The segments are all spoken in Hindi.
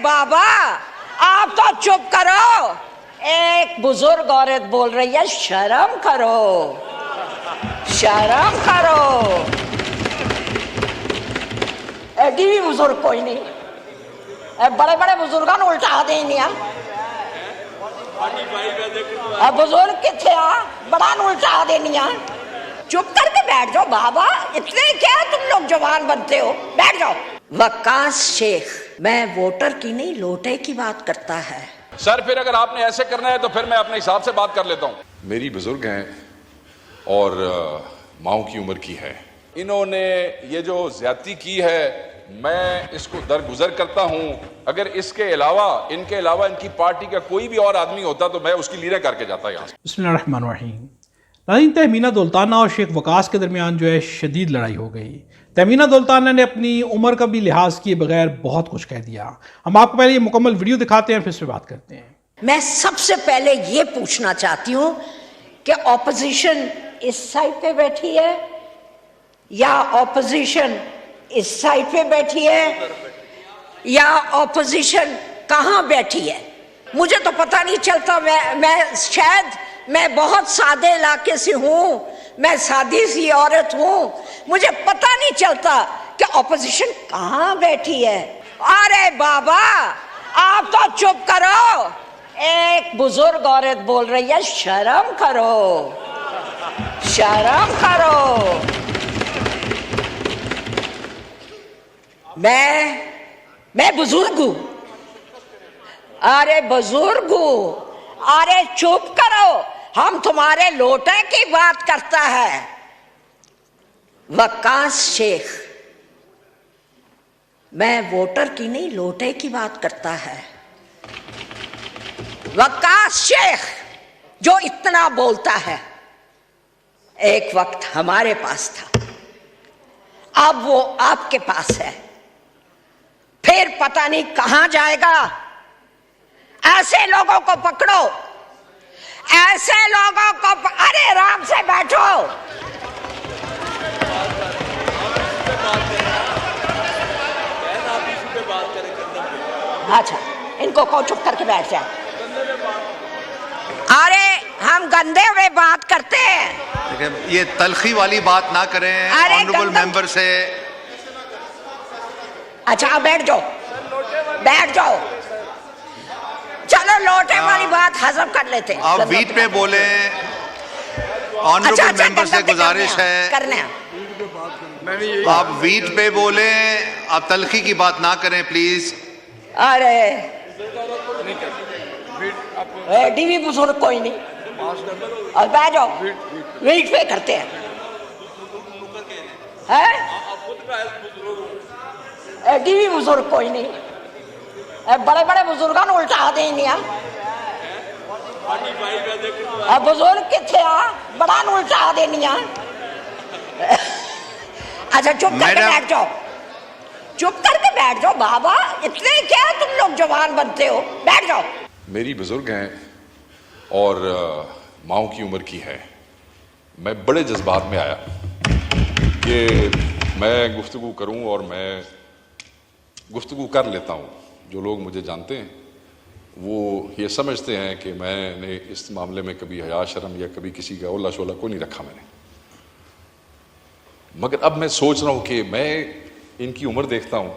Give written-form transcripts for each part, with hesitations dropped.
बाबा आप तो चुप करो। एक बुजुर्ग औरत बोल रही है, शर्म करो, शर्म करो। एडी भी बुजुर्ग कोई नहीं, बड़े बड़े बुजुर्गों ने उल्टा देनी है। बुजुर्ग किथे आ, बड़ा ने उल्टा देनी है। चुप करके बैठ जाओ बाबा, इतने क्या तुम लोग जवान बनते हो, बैठ जाओ। वक्कास शेख, मैं वोटर की नहीं लोटे की बात करता है। सर फिर अगर आपने ऐसे करना है तो फिर मैं अपने हिसाब से बात कर लेता हूँ। मेरी बुजुर्ग हैं और माओ की उम्र की है। इन्होंने ये जो ज्यादती की है मैं इसको दरगुजर करता हूँ। अगर इसके अलावा इनके अलावा इनकी पार्टी का कोई भी और आदमी होता तो मैं उसकी लीडर करके जाता यहाँ से। बिस्मिल्लाहिर्रहमानिर्रहीम। नाज़रीन, तहमीना दौलताना और शेख वकास के दरमियान जो है शदीद लड़ाई हो गई। तहमीना दौलताना ने अपनी उम्र का भी लिहाज किए बगैर बहुत कुछ कह दिया। हम आपको पहले ये मुकम्मल वीडियो दिखाते हैं, फिर से बात करते हैं। मैं सबसे पहले ये पूछना चाहती हूँ कि ऑपोजिशन इस साइड पे बैठी है या ऑपोजिशन इस साइड पे बैठी है या ऑपोजिशन कहाँ बैठी है, मुझे तो पता नहीं चलता। मैं बहुत सादे इलाके से हूँ, मैं सादी सी औरत हूँ, मुझे पता नहीं चलता कि ऑपोजिशन कहाँ बैठी है। अरे बाबा आप तो चुप करो। एक बुजुर्ग औरत बोल रही है, शर्म करो, शर्म करो। मैं बुजुर्ग हूं। अरे बुजुर्ग हूं, अरे चुप करो, हम तुम्हारे लोटे की बात करता है। वक्कास शेख, मैं वोटर की नहीं लोटे की बात करता है। वक्कास शेख जो इतना बोलता है, एक वक्त हमारे पास था, अब वो आपके पास है, फिर पता नहीं कहां जाएगा। ऐसे लोगों को पकड़ो, ऐसे लोगों को अरे आराम से बैठो। अच्छा, इनको कहो चुप करके बैठ जाए। अरे हम गंदे हुए बात करते हैं, ये तलखी वाली बात ना करें ऑनरेबल मेंबर से। अच्छा आप बैठ जाओ, बैठ जाओ, चलो लोटे वाली बात हजम कर लेते हैं। आप बीट पे बोले, ऑनरेबल मेंबर से गुजारिश है करने। आप बीट पे बोले, आप तलखी की बात ना करें प्लीज। अरे डीवी बुजुर्ग कोई नहीं, और बैठ जाओ, वेट पे करते हैं। डीवी बुजुर्ग कोई नहीं, बड़े बड़े बुजुर्गों ने उल्टा देनी है। बुजुर्ग किथे आ, बड़ा ने उल्टा देनी है। अच्छा चुप करके बैठ जाओ, चुप करके बैठ जाओ बाबा, इतने क्या तुम लोग जवान बनते हो, बैठ जाओ। मेरी बुजुर्ग हैं और माओ की उम्र की है। मैं बड़े जज्बात में आया कि मैं गुफ्तगू करूं और मैं गुफ्तगू कर लेता हूं। जो लोग मुझे जानते हैं वो ये समझते हैं कि मैंने इस मामले में कभी हया शर्म या कभी किसी का ओला शोला को नहीं रखा मैंने। मगर अब मैं सोच रहा हूं कि मैं इनकी उम्र देखता हूं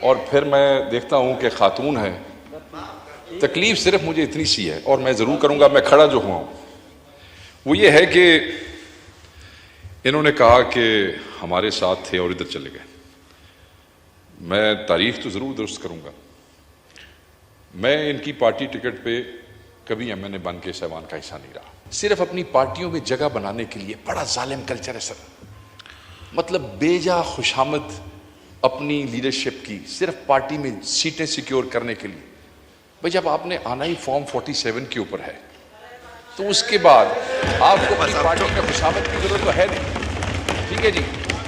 और फिर मैं देखता हूं कि खातून है। तकलीफ सिर्फ मुझे इतनी सी है और मैं ज़रूर करूंगा, मैं खड़ा जो हुआ हूं वो ये है कि इन्होंने कहा कि हमारे साथ थे और इधर चले गए। मैं तारीख तो ज़रूर दुरुस्त करूंगा। मैं इनकी पार्टी टिकट पे कभी एमएनए बन के सहवान का हिस्सा नहीं रहा। सिर्फ अपनी पार्टियों में जगह बनाने के लिए बड़ा जालिम कल्चर है सर। मतलब बेजा खुशामद अपनी लीडरशिप की सिर्फ पार्टी में सीटें सिक्योर करने के लिए। भाई जब आपने आना ही फॉर्म 47 के ऊपर है तो उसके बाद आपको अपनी पार्टी में खुशामद की जरूरत तो है नहीं, ठीक है जी।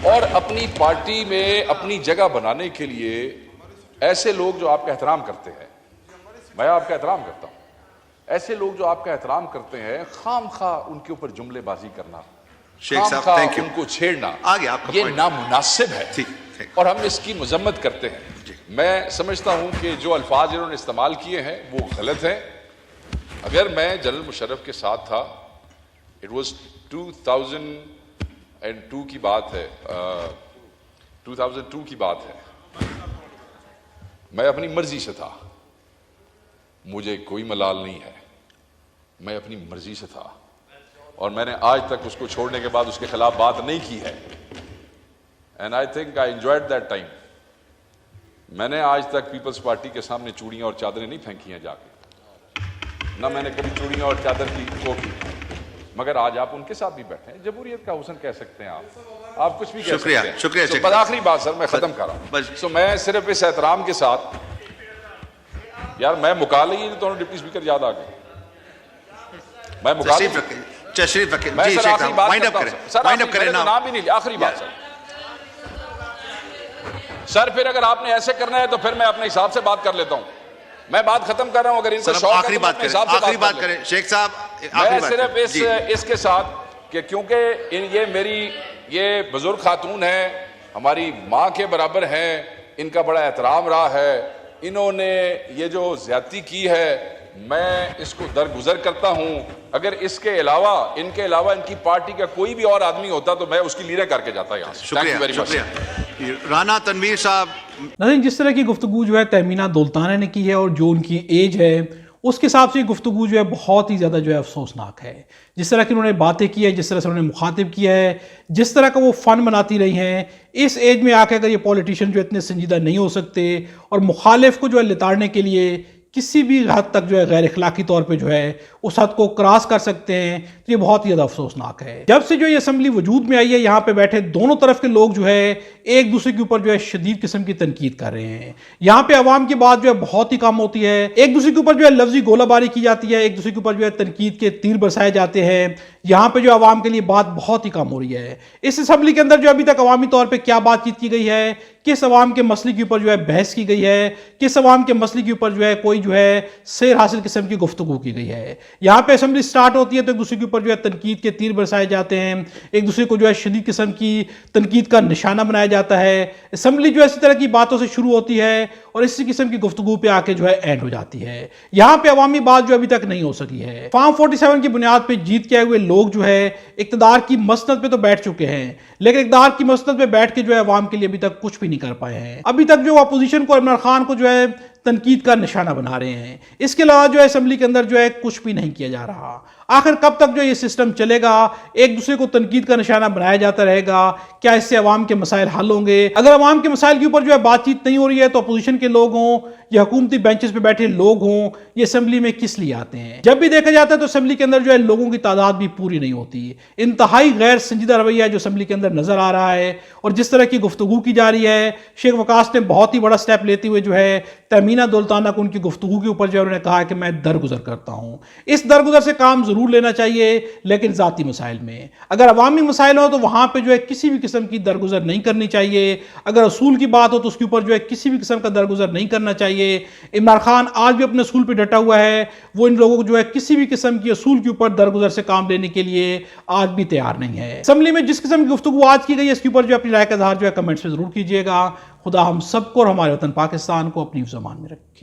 और अपनी पार्टी में अपनी जगह बनाने के लिए ऐसे लोग जो आपका एहतराम करते हैं, मैं आपका एहतराम करता हूं, ऐसे लोग जो आपका एहतराम करते हैं खाम खा उनके ऊपर जुमलेबाजी करना, शेख साहब थैंक यू, उनको छेड़ना आगे आपका ये नामुनासिब है और हम इसकी मजम्मत करते हैं। मैं समझता हूं कि जो अल्फाज इन्होंने इस्तेमाल किए हैं वो गलत हैं। अगर मैं जनरल मुशर्रफ के साथ था, इट वॉज 2002 की बात है, 2002 की बात है, मैं अपनी मर्जी से था, मुझे कोई मलाल नहीं है, मैं अपनी मर्जी से था और मैंने आज तक उसको छोड़ने के बाद उसके खिलाफ बात नहीं की है। And I think I enjoyed that time. मैंने आज तक पीपल्स पार्टी के सामने चूड़ियां और चादरें नहीं फेंकी हैं जाके, ना मैंने कभी चूड़ियां और चादर की वो की, मगर आज आप उनके साथ भी बैठे हैं। जमहूरियत का हुस्न कह सकते हैं आप कुछ भी कह शुक्रिया, सकते हैं। शुक्रिया, तो शुक्रिया। बस आखिरी बात सर, मैं खत्म कर रहा हूं। तो मैं सिर्फ इस एहतराम के साथ, यार मैं मुकाले ही दोनों डिप्टी स्पीकर याद आ गए, मैं मुकाले तशरीफ रखें मैं जी। सर शेख आखिरी साहब बात वाइंड अप करता हूं करें, सर, वाइंड अप करें ना। नाम भी नहीं लिया, आखिरी बात सर, फिर अगर आपने ऐसे करना है तो फिर मैं अपने हिसाब से बात कर लेता हूं। मैं बात खत्म कर रहा हूं। अगर इनको सर शौक है आखिरी तो मैं बात अपने करें, हिसाब से आखिरी बात कर करें शेख साहब, मैं आखिरी बात सिर्फ करें। जी। इसके साथ कि क्योंकि ये मेरी ये बुजुर्ग खातून है, हमारी माँ के बराबर हैं, इनका बड़ा एहतराम रहा है, इन्होंने ये जो ज्यादती की है मैं इसको दरगुजर करता हूं। अगर इसके अलावा इनके अलावा इनकी पार्टी का कोई भी और आदमी होता तो मैं उसकी लीडर करके जाता यहाँ से। Thank you very much. शुक्रिया। राना तनवीर साहब, नाज़रीन, जिस तरह की गुफ्तगू जो है तहमीना दौलताना ने की है और जो उनकी एज है उसके हिसाब से गुफ्तगू जो है बहुत ही ज़्यादा जो है अफसोसनाक है। जिस तरह की उन्होंने बातें की है, जिस तरह से उन्होंने मुखातिब किया है, जिस तरह का वो फ़न बनाती रही हैं, इस एज में आकर अगर ये पॉलिटिशियन जो इतने संजीदा नहीं हो सकते और मुखालिफ को जो है लिताड़ने के लिए किसी भी हद तक जो है गैर अखलाकी तौर पे जो है उस हद को क्रॉस कर सकते हैं, तो ये बहुत ही ज़्यादा अफसोसनाक है। जब से जो ये असम्बली वजूद में आई है, यहाँ पे बैठे दोनों तरफ के लोग जो है एक दूसरे के ऊपर जो है शदीद किस्म की तनकीद कर रहे हैं। यहाँ पे अवाम की बात जो है बहुत ही कम होती है, एक दूसरे के ऊपर जो है लफ्जी गोलाबारी की जाती है, एक दूसरे के ऊपर जो है तनकीद के तीर बरसाए जाते हैं। यहाँ पे जो अवाम के लिए बात बहुत ही कम हो रही है। इस असम्बली के अंदर जो अभी तक अवामी तौर पर क्या बातचीत की गई है, किस अवाम के मसले के ऊपर जो है बहस की गई है, किस अवाम के मसले के ऊपर जो है कोई जो है सैर हासिल किस्म की गुफ्तगू की गई है। यहाँ पे असम्बली स्टार्ट होती है तो एक दूसरे के ऊपर जो है तनकीद के तीर बरसाए जाते हैं, एक दूसरे को जो है शदीद किस्म की तनकीद का निशाना बनाया जाता है। असम्बली जो है इसी तरह की बातों से शुरू होती है और इसी किस्म की गुफ्तगू पे आके जो है एंड हो जाती है। यहाँ पे अवामी बात जो अभी तक नहीं हो सकी है। फार्म 47 की बुनियाद पे जीत के आए हुए लोग जो है इक़्तिदार की मसनद पे तो बैठ चुके हैं, लेकिन इक़्तिदार की मसनद पे बैठ के जो है अवाम के लिए अभी तक कुछ भी नहीं कर पाए हैं। अभी तक जो अपोजिशन को, इमरान खान को जो है तनकीद का निशाना बना रहे हैं। इसके अलावा जो है असम्बली के अंदर जो है कुछ भी नहीं किया जा रहा। आखिर कब तक जो ये सिस्टम चलेगा? एक दूसरे को तनकीद का निशाना बनाया जाता रहेगा। क्या इससे अवाम के मसाइल हल होंगे? अगर अवाम के मसाइल के ऊपर जो है बातचीत नहीं हो रही है तो अपोजिशन के लोग हों या हुकूमती बेंचेस पे बैठे लोग हों, ये असम्बली में किस लिए आते हैं? जब भी देखा जाता है तो असम्बली के अंदर जो है लोगों की तादाद भी पूरी नहीं होती। इंतहाई गैर संजीदा रवैया जो असम्बली के अंदर नजर आ रहा है और जिस तरह की गुफ्तगू की जा रही है, शेख वकास ने बहुत ही बड़ा स्टेप लेते हुए जो है तहमीना दौलताना को उनकी गुफ्तगू के ऊपर जो है उन्होंने कहा कि मैं दरगुजर करता हूँ। इस दरगुजर से काम जरूर लेना चाहिए, लेकिन ज़ाती मसाइल में। अगर अवामी मसाइल हो तो वहाँ पर जो है किसी भी किस्म की दरगुजर नहीं करनी चाहिए। अगर असूल की बात हो तो उसके ऊपर जो है किसी भी किस्म का दरगुजर नहीं करना चाहिए। इमरान खान आज भी अपने असूल पर डटा हुआ है, वो इन लोगों को जो है किसी भी किस्म की असूल के ऊपर दरगुजर से काम लेने के लिए आज भी तैयार नहीं है। असम्बली में जिस किस्म की गुफ्तगू आज की गई है इसके ऊपर जो अपनी राय का इज़हार जो है कमेंट्स में जरूर कीजिएगा। खुदा हम सबको और हमारे वतन पाकिस्तान को अपनी ज़बान में रखे।